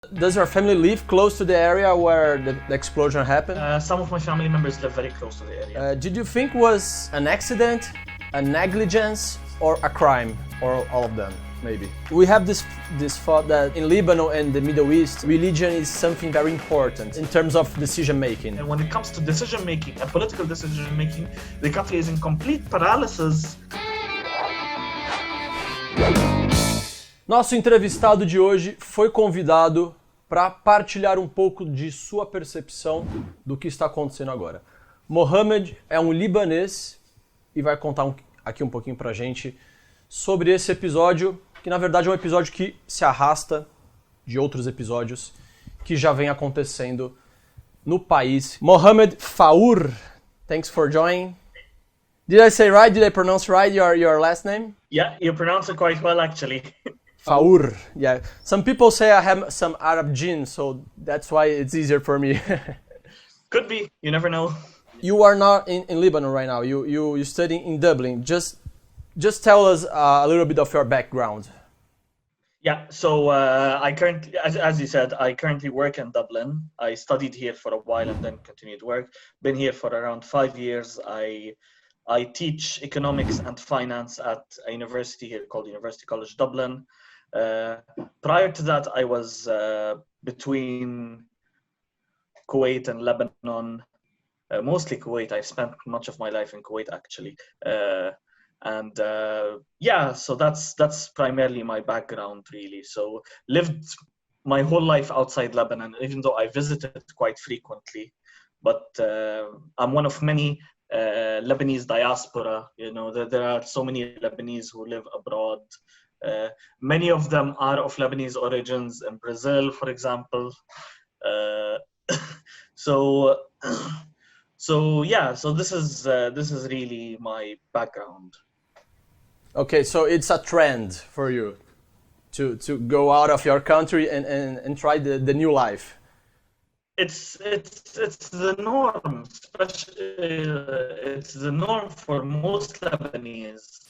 Does your family live close to the area where the explosion happened? Some of my family members live very close to the area. Did you think was an accident, a negligence, or a crime, or all of them, maybe? We have this thought that in Lebanon and the Middle East, religion is something very important in terms of decision making. And when it comes to decision making and political decision making, the country is in complete paralysis. Nosso entrevistado de hoje foi convidado para partilhar um pouco de sua percepção do que está acontecendo agora. Mohamad é um libanês e vai contar aqui um pouquinho pra gente sobre esse episódio, que na verdade é um episódio que se arrasta de outros episódios que já vem acontecendo no país. Mohamad Faour, thanks for joining. Did I say right? Did I pronounce right your last name? Yeah, you pronounce it quite well actually. Faour, yeah. Some people say I have some Arab gene, so that's why it's easier for me. Could be, you never know. You are not in Lebanon right now. You study in Dublin. Just tell us a little bit of your background. Yeah, so I currently, as you said, I currently work in Dublin. I studied here for a while and then continued work. Been here for around 5 years. I teach economics and finance at a university here called University College Dublin. Prior to that, I was between Kuwait and Lebanon, mostly Kuwait. I spent much of my life in Kuwait actually. Yeah, so that's primarily my background really. So lived my whole life outside Lebanon, even though I visited quite frequently. But I'm one of many Lebanese diaspora. You know, there are so many Lebanese who live abroad. Many of them are of Lebanese origins in Brazil, for example. So yeah, so this is really my background. Okay, so it's a trend for you to go out of your country and try the new life. It's the norm, especially it's the norm for most Lebanese.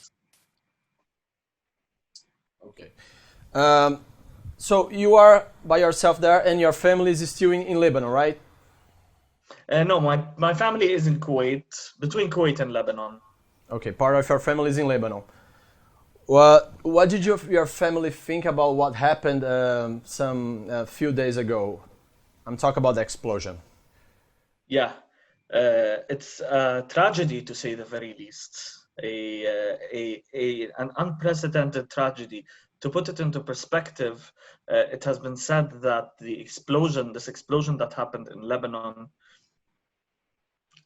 Okay. So you are by yourself there and your family is still in Lebanon, right? No, my family is in Kuwait, between Kuwait and Lebanon. Okay, part of your family is in Lebanon. What did your family think about what happened some few days ago? I'm talking about the explosion. Yeah, it's a tragedy to say the very least. An unprecedented tragedy. To put it into perspective, it has been said that this explosion that happened in Lebanon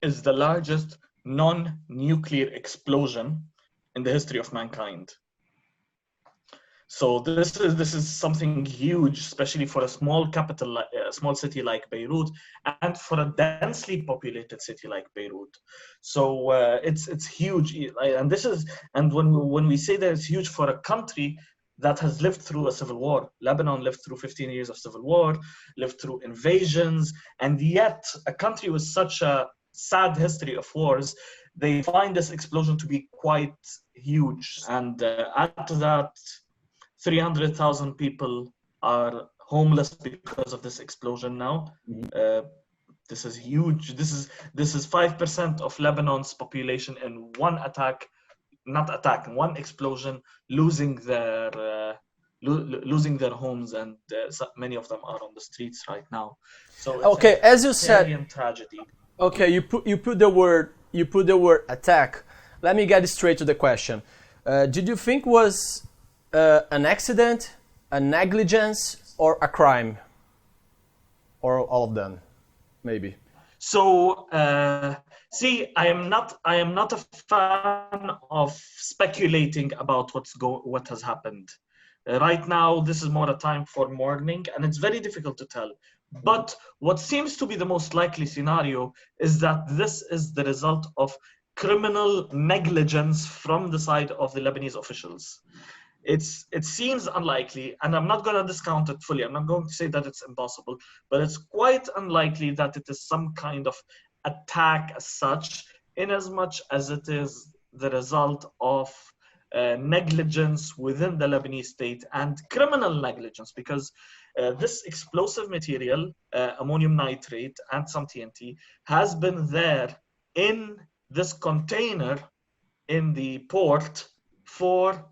is the largest non-nuclear explosion in the history of mankind. So this is something huge, especially for a small capital, a small city like Beirut, and for a densely populated city like Beirut. So it's huge, and when we say that it's huge for a country that has lived through a civil war. Lebanon lived through 15 years of civil war, lived through invasions, and yet a country with such a sad history of wars, they find this explosion to be quite huge. And add to that, 300,000 people are homeless because of this explosion now. This is huge. This is 5% of Lebanon's population in one explosion, losing their homes, and many of them are on the streets right now. So it's okay, as you said, tragedy. Okay, you put the word attack. Let me get straight to the question. Did you think was an accident, a negligence, or a crime, or all of them, maybe? So see, I am not a fan of speculating about what has happened. Right now, this is more a time for mourning, and it's very difficult to tell. But what seems to be the most likely scenario is that this is the result of criminal negligence from the side of the Lebanese officials. It seems unlikely, and I'm not going to discount it fully. I'm not going to say that it's impossible, but it's quite unlikely that it is some kind of attack as such, in as much as it is the result of negligence within the Lebanese state and criminal negligence, because this explosive material, ammonium nitrate and some TNT, has been there in this container in the port for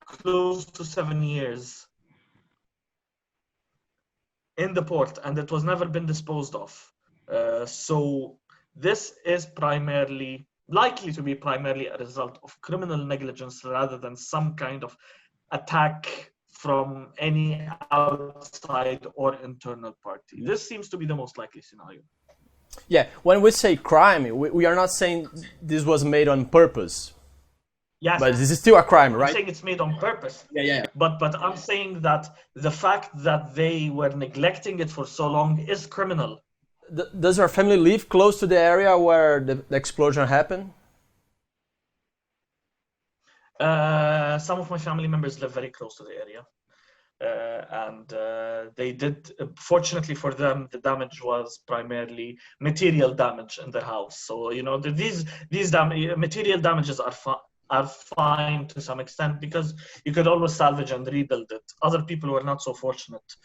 close to 7 years in the port, and it was never been disposed of. So this is likely to be primarily a result of criminal negligence rather than some kind of attack from any outside or internal party. This seems to be the most likely scenario. Yeah, when we say crime, we are not saying this was made on purpose. Yes, but this is still a crime, right? I'm saying it's made on purpose. Yeah. But I'm saying that the fact that they were neglecting it for so long is criminal. Does your family live close to the area where the explosion happened? Some of my family members live very close to the area. And they did, fortunately for them, the damage was primarily material damage in their house. So, these material damages are fine to some extent, because you could always salvage and rebuild it. Other people were not so fortunate.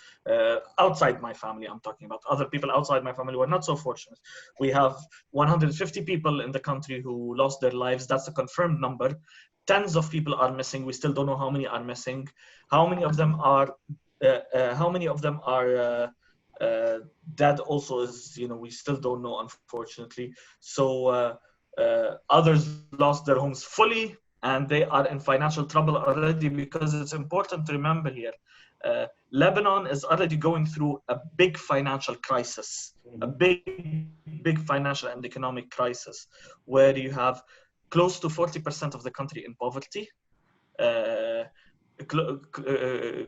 Outside my family, I'm talking about. Other people outside my family were not so fortunate. We have 150 people in the country who lost their lives. That's a confirmed number. Tens of people are missing. We still don't know how many are missing. How many of them are dead also is, we still don't know, unfortunately. So others lost their homes fully, and they are in financial trouble already, because it's important to remember here, Lebanon is already going through a big financial crisis, a big financial and economic crisis, where you have close to 40% of the country in poverty,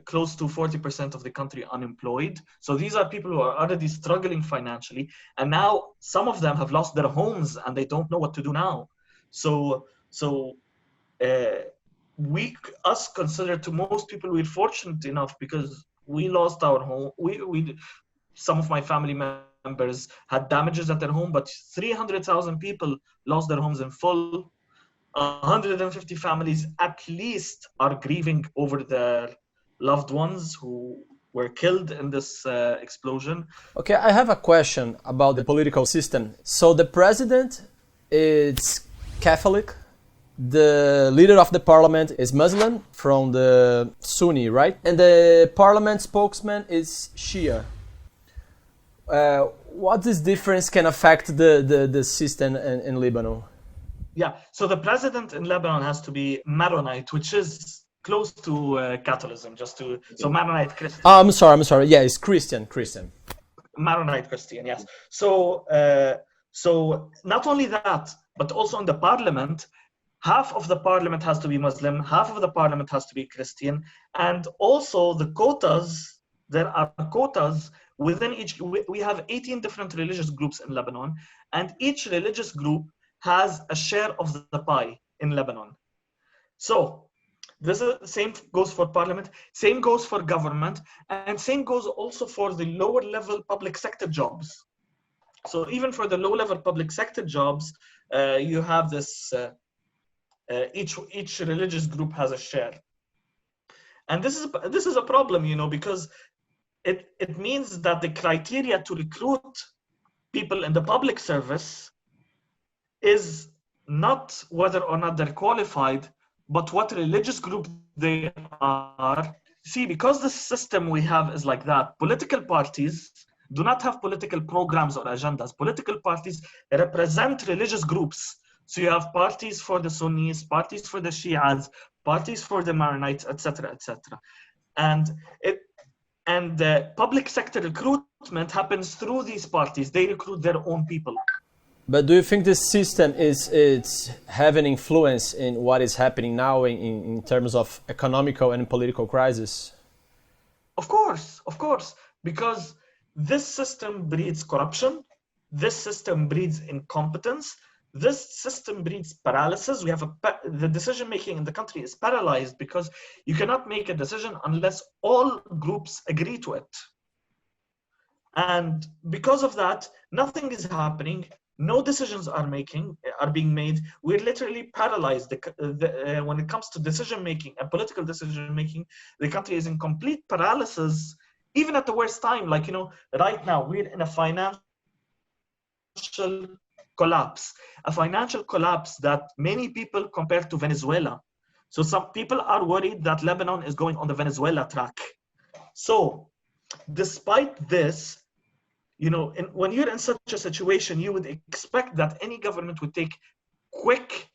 close to 40% of the country unemployed. So these are people who are already struggling financially, and now some of them have lost their homes and they don't know what to do now. So us considered, to most people, we're fortunate enough because we lost our home. Some of my family members had damages at their home, but 300,000 people lost their homes in full. 150 families at least are grieving over their loved ones who were killed in this explosion. Okay, I have a question about the political system. So the president is Catholic, the leader of the parliament is Muslim from the Sunni, right? And the parliament spokesman is Shia. What this difference can affect the system in Lebanon? Yeah, so the president in Lebanon has to be Maronite, which is close to Catholicism, so Maronite Christian. I'm sorry. Yeah, it's Christian. Maronite Christian, yes. So not only that, but also in the parliament, half of the parliament has to be Muslim, half of the parliament has to be Christian, and also the quotas. There are quotas within each. We have 18 different religious groups in Lebanon, and each religious group has a share of the pie in Lebanon. So this is same goes for parliament, same goes for government, and same goes also for the lower level public sector jobs. So even for the low level public sector jobs, you have this. Each religious group has a share, and this is a problem, because it means that the criteria to recruit people in the public service is not whether or not they're qualified, but what religious group they are. See, because the system we have is like that, political parties do not have political programs or agendas. Political parties represent religious groups. So you have parties for the Sunnis, parties for the Shias, parties for the Maronites, etc., etc. And the public sector recruitment happens through these parties. They recruit their own people. But do you think this system is having influence in what is happening now in terms of economical and political crisis? Of course, because this system breeds corruption, this system breeds incompetence, this system breeds paralysis. We have the decision making in the country is paralyzed because you cannot make a decision unless all groups agree to it. And because of that, nothing is happening. no decisions are being made. We're literally paralyzed. When it comes to decision making and political decision making, the country is in complete paralysis, even at the worst time. Like, right now we're in a financial collapse, that many people compare to Venezuela. So some people are worried that Lebanon is going on the Venezuela track. So despite this, when you're in such a situation, you would expect that any government would take quick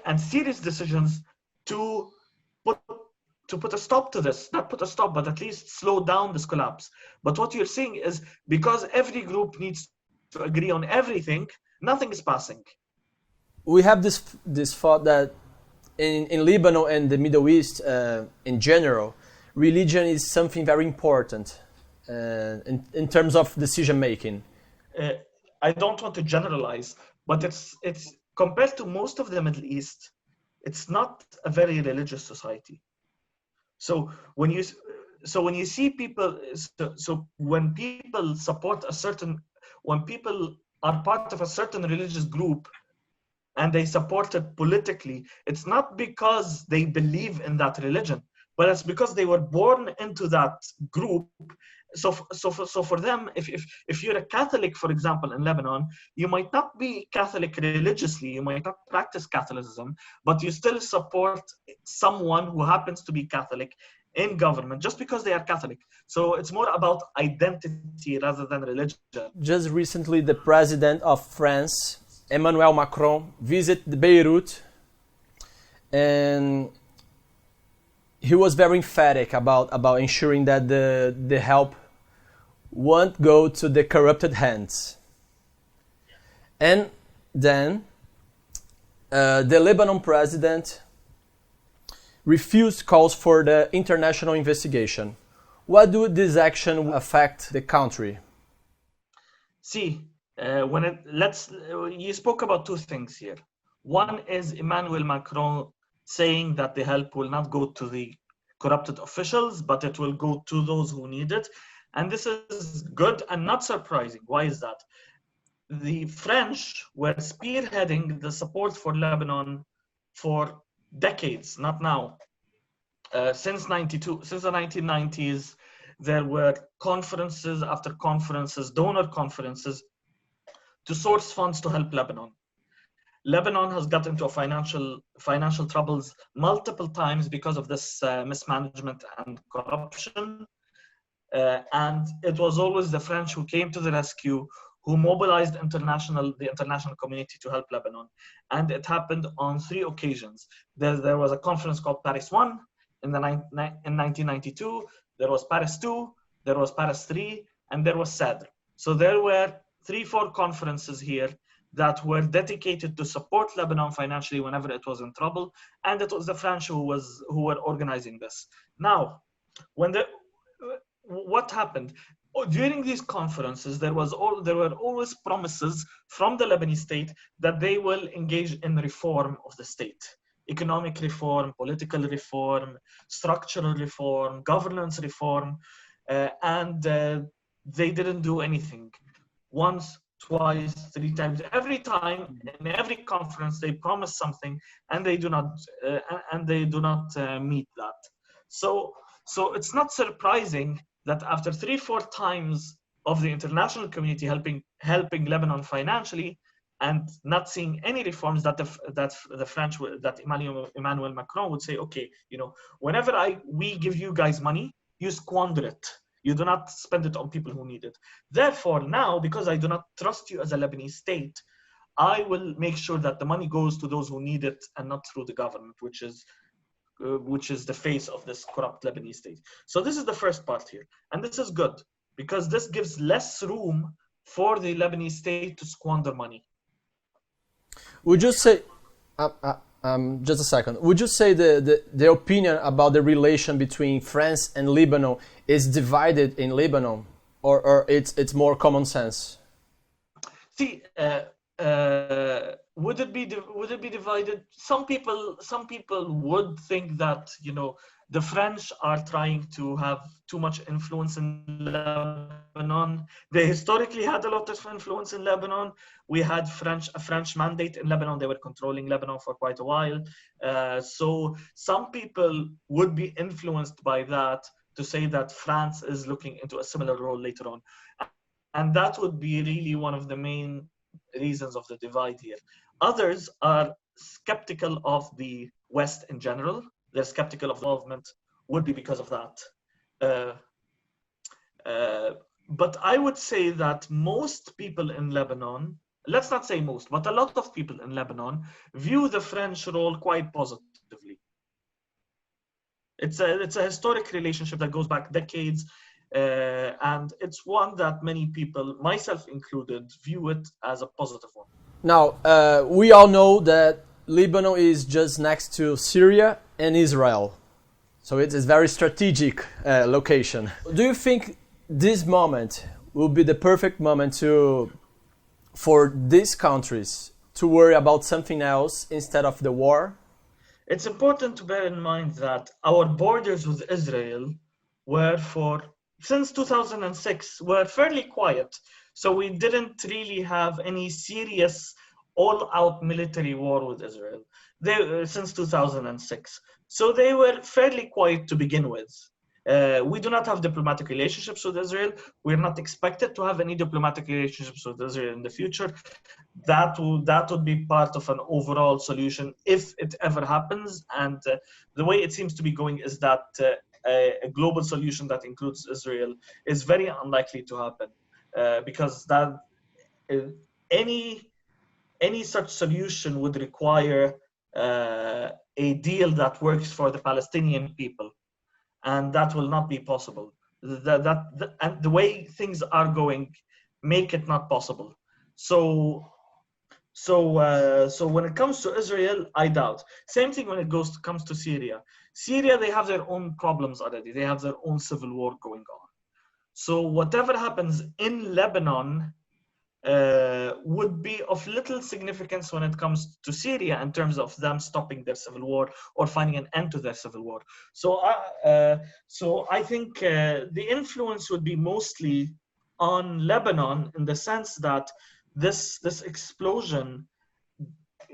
and serious decisions to put a stop to this. Not put a stop, but at least slow down this collapse. But what you're seeing is, because every group needs to agree on everything, nothing is passing. We have this thought that in Lebanon and the Middle East in general, religion is something very important in terms of decision making. I don't want to generalize, but it's compared to most of the Middle East, it's not a very religious society. So when you see people, when people when people are part of a certain religious group and they support it politically, it's not because they believe in that religion, but it's because they were born into that group. So for them, if you're a Catholic, for example, in Lebanon, you might not be Catholic religiously, you might not practice Catholicism, but you still support someone who happens to be Catholic in government just because they are Catholic. So it's more about identity rather than religion. Just recently, the president of France, Emmanuel Macron, visited Beirut, and he was very emphatic about ensuring that the help won't go to the corrupted hands. And then the Lebanon president refused calls for the international investigation. What do this action affect the country? See, you spoke about two things here. One is Emmanuel Macron saying that the help will not go to the corrupted officials, but it will go to those who need it. And this is good and not surprising. Why is that? The French were spearheading the support for Lebanon for decades, not now. Since the 1990s, there were conferences after conferences, donor conferences, to source funds to help Lebanon. Lebanon has got into financial troubles multiple times because of this mismanagement and corruption. And it was always the French who came to the rescue, who mobilized the international community to help Lebanon. And it happened on 3 occasions. There was a conference called Paris I in 1992. There was Paris II, there was Paris III, and there was Sadr. So there were 3-4 conferences here that were dedicated to support Lebanon financially whenever it was in trouble, and it was the French who were organizing this. Now, what happened during these conferences? There were always promises from the Lebanese state that they will engage in reform of the state, economic reform, political reform, structural reform, governance reform, and they didn't do anything. Once, twice, 3 times. Every time, in every conference, they promise something, and they do not meet that. So it's not surprising that after 3-4 times of the international community helping Lebanon financially and not seeing any reforms, that the French, that Emmanuel Macron would say, okay, whenever we give you guys money, you squander it. You do not spend it on people who need it. Therefore, now, because I do not trust you as a Lebanese state, I will make sure that the money goes to those who need it and not through the government, which is the face of this corrupt Lebanese state. So this is the first part here. And this is good, because this gives less room for the Lebanese state to squander money. Would you say, just a second, would you say the opinion about the relation between France and Lebanon is divided in Lebanon, or it's more common sense? See, would it be divided? Some people would think that, you know, the French are trying to have too much influence in Lebanon. They historically had a lot of influence in Lebanon. We had a French mandate in Lebanon. They were controlling Lebanon for quite a while. So some people would be influenced by that to say that France is looking into a similar role later on. And that would be really one of the main reasons of the divide here. Others are skeptical of the West in general. They're skeptical of the movement, would be because of that. But I would say that most people in Lebanon, let's not say most, but a lot of people in Lebanon view the French role quite positively. It's a historic relationship that goes back decades, and it's one that many people, myself included, view it as a positive one. Now, we all know that Lebanon is just next to Syria and Israel. So it's a very strategic location. Do you think this moment will be the perfect moment for these countries to worry about something else instead of the war? It's important to bear in mind that our borders with Israel were since 2006 were fairly quiet. So we didn't really have any serious all-out military war with Israel since 2006. So they were fairly quiet to begin with. We do not have diplomatic relationships with Israel. We're not expected to have any diplomatic relationships with Israel in the future. That would be part of an overall solution if it ever happens. And the way it seems to be going is that a global solution that includes Israel is very unlikely to happen, because any such solution would require a deal that works for the Palestinian people, and that will not be possible. And the way things are going make it not possible. So when it comes to Israel, I doubt. Same thing when it comes to Syria. Syria, they have their own problems already. They have their own civil war going on. So whatever happens in Lebanon would be of little significance when it comes to Syria in terms of them stopping their civil war or finding an end to their civil war. So I think the influence would be mostly on Lebanon, in the sense that this explosion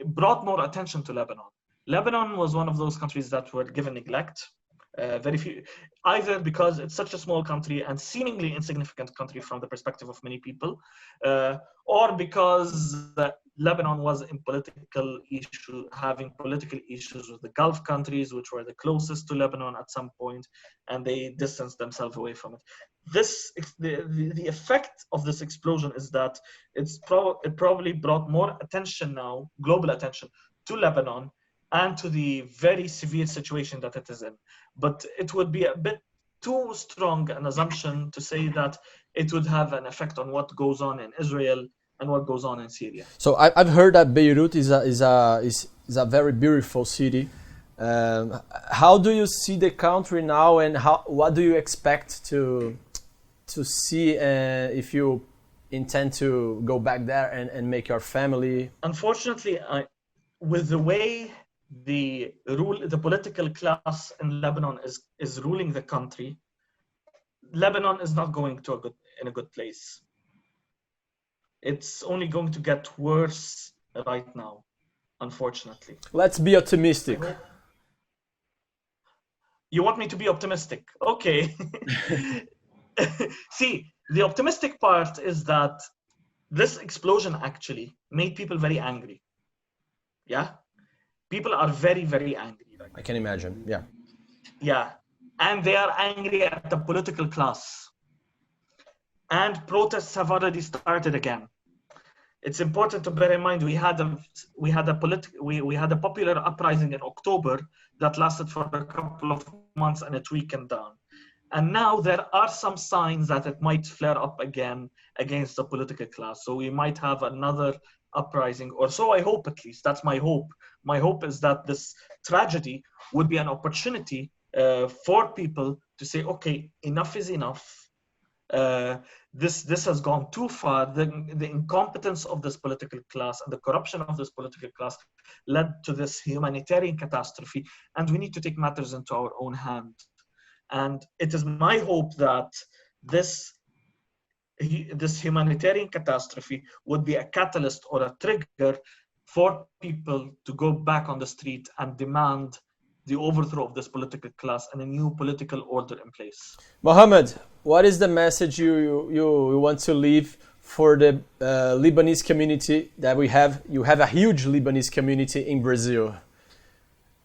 brought more attention to Lebanon. Lebanon was one of those countries that were given neglect. Very few, either because it's such a small country and seemingly insignificant country from the perspective of many people, or because Lebanon was in having political issues with the Gulf countries, which were the closest to Lebanon at some point, and they distanced themselves away from it. The effect of this explosion is that it probably brought more attention now, global attention, to Lebanon and to the very severe situation that it is in. But it would be a bit too strong an assumption to say that it would have an effect on what goes on in Israel and what goes on in Syria. So I've heard that Beirut is a very beautiful city. How do you see the country now, and what do you expect to see if you intend to go back there and make your family? Unfortunately, with the way the political class in Lebanon is ruling the country, Lebanon is not going in a good place. It's only going to get worse right now, unfortunately. Let's be optimistic. You want me to be optimistic? Okay. See, the optimistic part is that this explosion actually made people very angry. Yeah? People are very, very angry. Right? I can imagine, yeah. Yeah, and they are angry at the political class. And protests have already started again. It's important to bear in mind we had a popular uprising in October that lasted for a couple of months and it weakened down. And now there are some signs that it might flare up again against the political class. So we might have another uprising, or so I hope, at least. That's my hope. My hope is that this tragedy would be an opportunity for people to say, okay, enough is enough. This has gone too far. The incompetence of this political class and the corruption of this political class led to this humanitarian catastrophe, and we need to take matters into our own hand. And it is my hope that this humanitarian catastrophe would be a catalyst or a trigger for people to go back on the street and demand the overthrow of this political class and a new political order in place. Mohamad, what is the message you want to leave for the Lebanese community that we have? You have a huge Lebanese community in Brazil,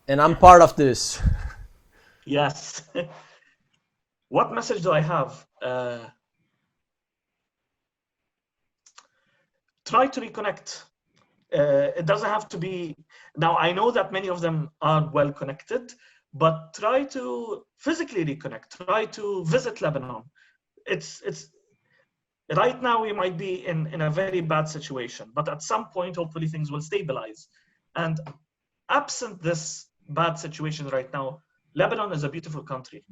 and I'm part of this. Yes. What message do I have? Try to reconnect. It doesn't have to be. Now, I know that many of them are well connected, but try to physically reconnect. Try to visit Lebanon. It's right now we might be in a very bad situation, but at some point, hopefully things will stabilize. And absent this bad situation right now, Lebanon is a beautiful country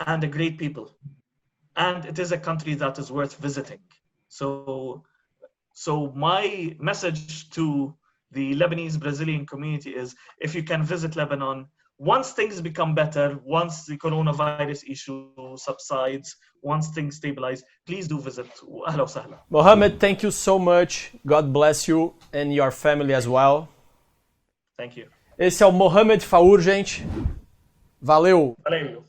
and a great people. And it is a country that is worth visiting. So my message to the Lebanese Brazilian community is, if you can visit Lebanon, once things become better, once the coronavirus issue subsides, once things stabilize, please do visit. Ahla wa sahla. Mohamad, thank you so much. God bless you and your family as well. Thank you. Esse é o Mohamad Faour, gente. Valeu! Valeu.